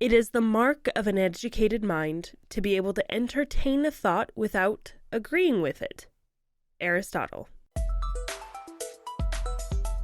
It is the mark of an educated mind to be able to entertain a thought without agreeing with it. Aristotle.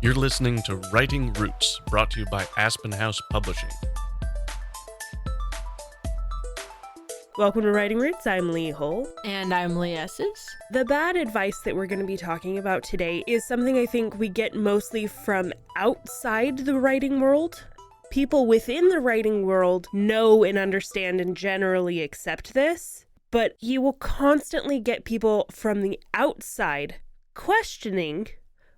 You're listening to Writing Roots, brought to you by Aspen House Publishing. Welcome to Writing Roots. I'm Lee Hull. And I'm Lee Esses. The bad advice that we're going to be talking about today is something I think we get mostly from outside the writing world. People within the writing world know and understand and generally accept this, but you will constantly get people from the outside questioning,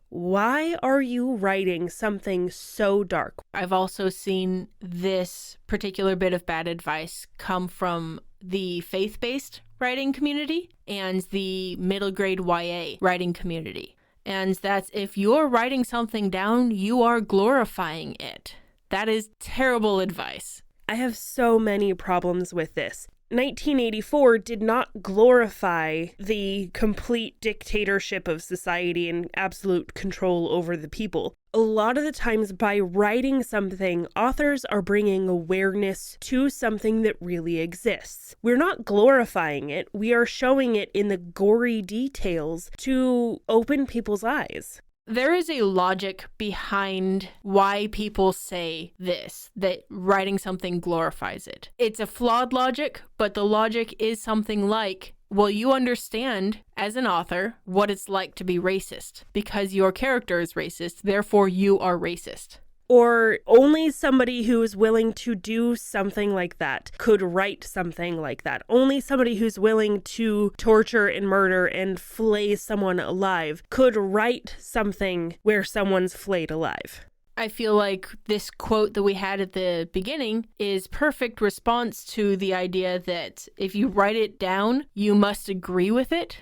why are you writing something so dark? I've also seen this particular bit of bad advice come from the faith-based writing community and the middle grade YA writing community. And that's, if you're writing something down, you are glorifying it. That is terrible advice. I have so many problems with this. 1984 did not glorify the complete dictatorship of society and absolute control over the people. A lot of the times, by writing something, authors are bringing awareness to something that really exists. We're not glorifying it, we are showing it in the gory details to open people's eyes. There is a logic behind why people say this, that writing something glorifies it. It's a flawed logic, but the logic is something like, well, you understand as an author what it's like to be racist because your character is racist, therefore you are racist. Or only somebody who is willing to do something like that could write something like that. Only somebody who's willing to torture and murder and flay someone alive could write something where someone's flayed alive. I feel like this quote that we had at the beginning is perfect response to the idea that if you write it down, you must agree with it.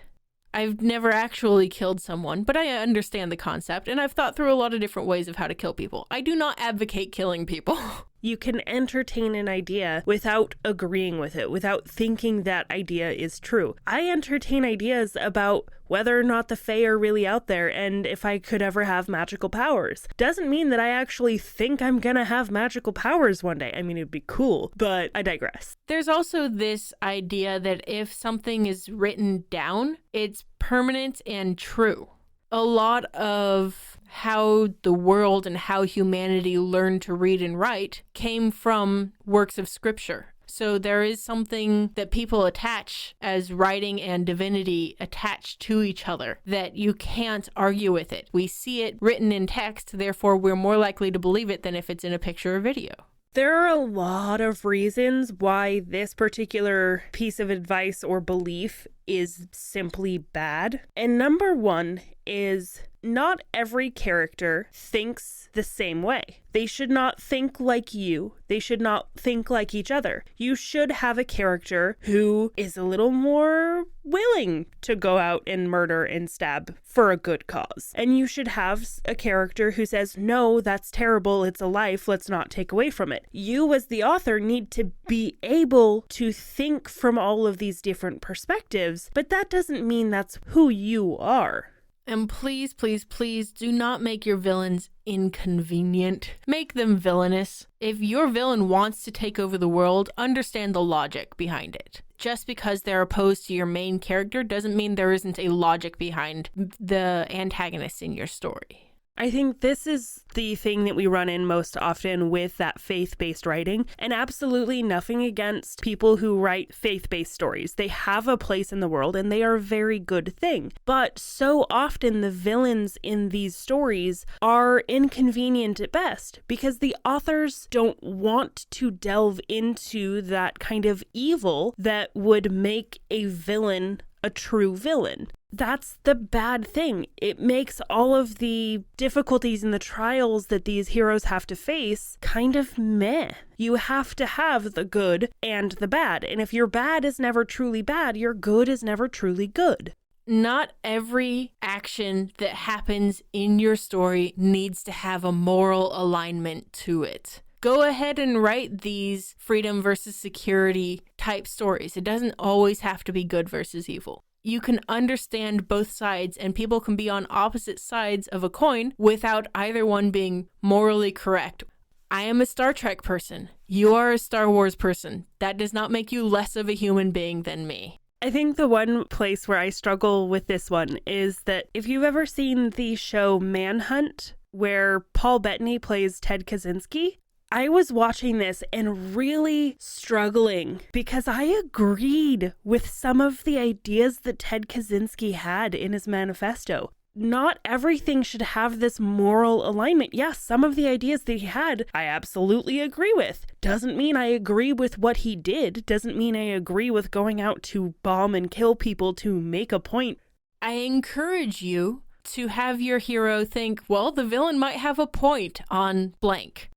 I've never actually killed someone, but I understand the concept, and I've thought through a lot of different ways of how to kill people. I do not advocate killing people. You can entertain an idea without agreeing with it, without thinking that idea is true. I entertain ideas about whether or not the Fae are really out there and if I could ever have magical powers. Doesn't mean that I actually think I'm gonna have magical powers one day. I mean, it'd be cool, but I digress. There's also this idea that if something is written down, it's permanent and true. A lot of how the world and how humanity learned to read and write came from works of scripture. So there is something that people attach as writing and divinity attached to each other that you can't argue with it. We see it written in text, therefore we're more likely to believe it than if it's in a picture or video. There are a lot of reasons why this particular piece of advice or belief is simply bad. And number one is not every character thinks the same way. They should not think like you. They should not think like each other. You should have a character who is a little more willing to go out and murder and stab for a good cause. And you should have a character who says, no, that's terrible. It's a life. Let's not take away from it. You as the author need to be able to think from all of these different perspectives, but that doesn't mean that's who you are. And please, please, please do not make your villains inconvenient. Make them villainous. If your villain wants to take over the world, understand the logic behind it. Just because they're opposed to your main character doesn't mean there isn't a logic behind the antagonist in your story. I think this is the thing that we run in most often with that faith-based writing, and absolutely nothing against people who write faith-based stories. They have a place in the world and they are a very good thing. But so often the villains in these stories are inconvenient at best because the authors don't want to delve into that kind of evil that would make a villain a true villain. That's the bad thing. It makes all of the difficulties and the trials that these heroes have to face kind of meh. You have to have the good and the bad. And if your bad is never truly bad, your good is never truly good. Not every action that happens in your story needs to have a moral alignment to it. Go ahead and write these freedom versus security type stories. It doesn't always have to be good versus evil. You can understand both sides, and people can be on opposite sides of a coin without either one being morally correct. I am a Star Trek person. You are a Star Wars person. That does not make you less of a human being than me. I think the one place where I struggle with this one is that if you've ever seen the show Manhunt, where Paul Bettany plays Ted Kaczynski, I was watching this and really struggling because I agreed with some of the ideas that Ted Kaczynski had in his manifesto. Not everything should have this moral alignment. Yes, some of the ideas that he had, I absolutely agree with. Doesn't mean I agree with what he did. Doesn't mean I agree with going out to bomb and kill people to make a point. I encourage you to have your hero think, well, the villain might have a point on blank.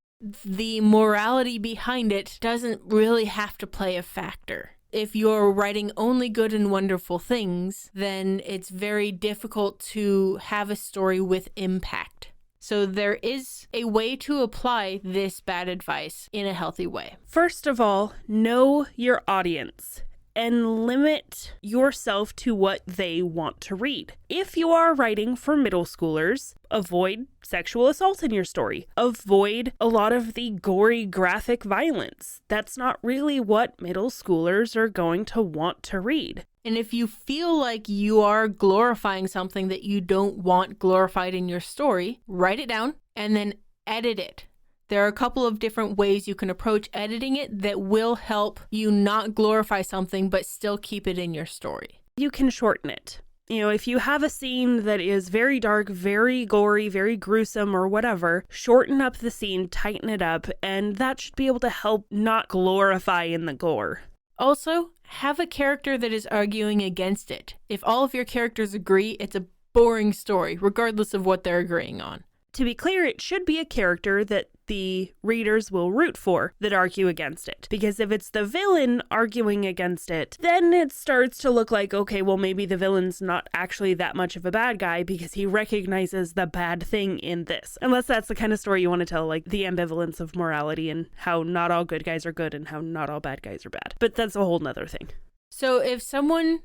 The morality behind it doesn't really have to play a factor. If you're writing only good and wonderful things, then it's very difficult to have a story with impact. So there is a way to apply this bad advice in a healthy way. First of all, know your audience and limit yourself to what they want to read. If you are writing for middle schoolers, avoid sexual assault in your story. Avoid a lot of the gory graphic violence. That's not really what middle schoolers are going to want to read. And if you feel like you are glorifying something that you don't want glorified in your story, write it down and then edit it. There are a couple of different ways you can approach editing it that will help you not glorify something but still keep it in your story. You can shorten it. You know, if you have a scene that is very dark, very gory, very gruesome or whatever, shorten up the scene, tighten it up, and that should be able to help not glorify in the gore. Also, have a character that is arguing against it. If all of your characters agree, it's a boring story, regardless of what they're agreeing on. To be clear, it should be a character that the readers will root for that argue against it. Because if it's the villain arguing against it, then it starts to look like, okay, well, maybe the villain's not actually that much of a bad guy because he recognizes the bad thing in this. Unless that's the kind of story you want to tell, like the ambivalence of morality and how not all good guys are good and how not all bad guys are bad. But that's a whole nother thing. So if someone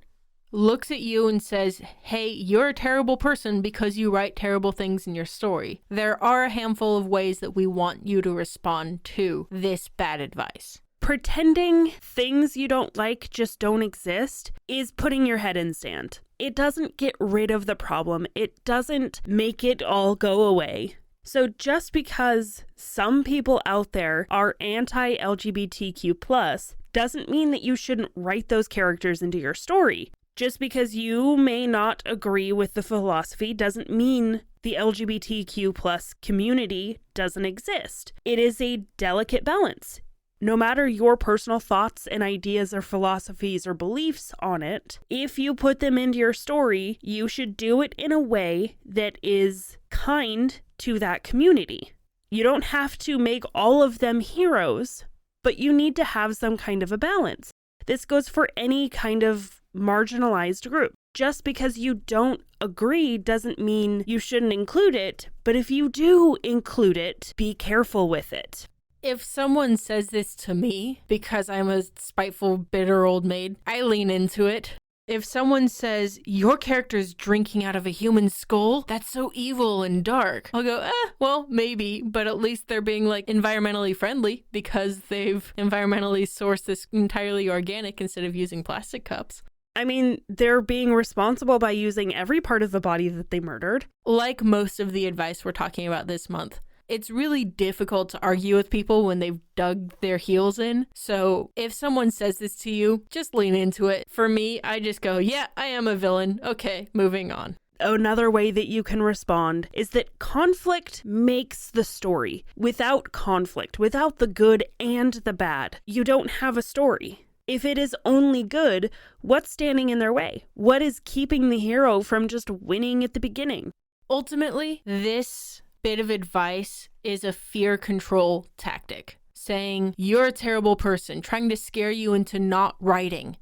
looks at you and says, hey, you're a terrible person because you write terrible things in your story, there are a handful of ways that we want you to respond to this bad advice. Pretending things you don't like just don't exist is putting your head in sand. It doesn't get rid of the problem. It doesn't make it all go away. So just because some people out there are anti-LGBTQ+, doesn't mean that you shouldn't write those characters into your story. Just because you may not agree with the philosophy doesn't mean the LGBTQ+ community doesn't exist. It is a delicate balance. No matter your personal thoughts and ideas or philosophies or beliefs on it, if you put them into your story, you should do it in a way that is kind to that community. You don't have to make all of them heroes, but you need to have some kind of a balance. This goes for any kind of marginalized group. Just because you don't agree doesn't mean you shouldn't include it, but if you do include it, be careful with it. If someone says this to me because I'm a spiteful, bitter old maid, I lean into it. If someone says, your character's drinking out of a human skull, that's so evil and dark, I'll go, well, maybe, but at least they're being like environmentally friendly because they've environmentally sourced this entirely organic instead of using plastic cups. I mean, they're being responsible by using every part of the body that they murdered. Like most of the advice we're talking about this month, it's really difficult to argue with people when they've dug their heels in. So if someone says this to you, just lean into it. For me, I just go, yeah, I am a villain. Okay, moving on. Another way that you can respond is that conflict makes the story. Without conflict, without the good and the bad, you don't have a story. If it is only good, what's standing in their way? What is keeping the hero from just winning at the beginning? Ultimately, this bit of advice is a fear control tactic, saying you're a terrible person, trying to scare you into not writing.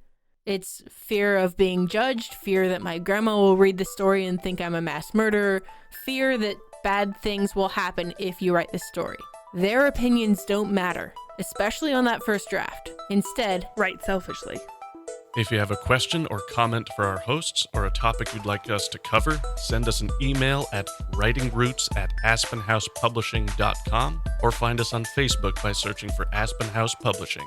It's fear of being judged, fear that my grandma will read the story and think I'm a mass murderer, fear that bad things will happen if you write the story. Their opinions don't matter, especially on that first draft. Instead, write selfishly. If you have a question or comment for our hosts or a topic you'd like us to cover, send us an email at writingroots@aspenhousepublishing.com or find us on Facebook by searching for Aspen House Publishing.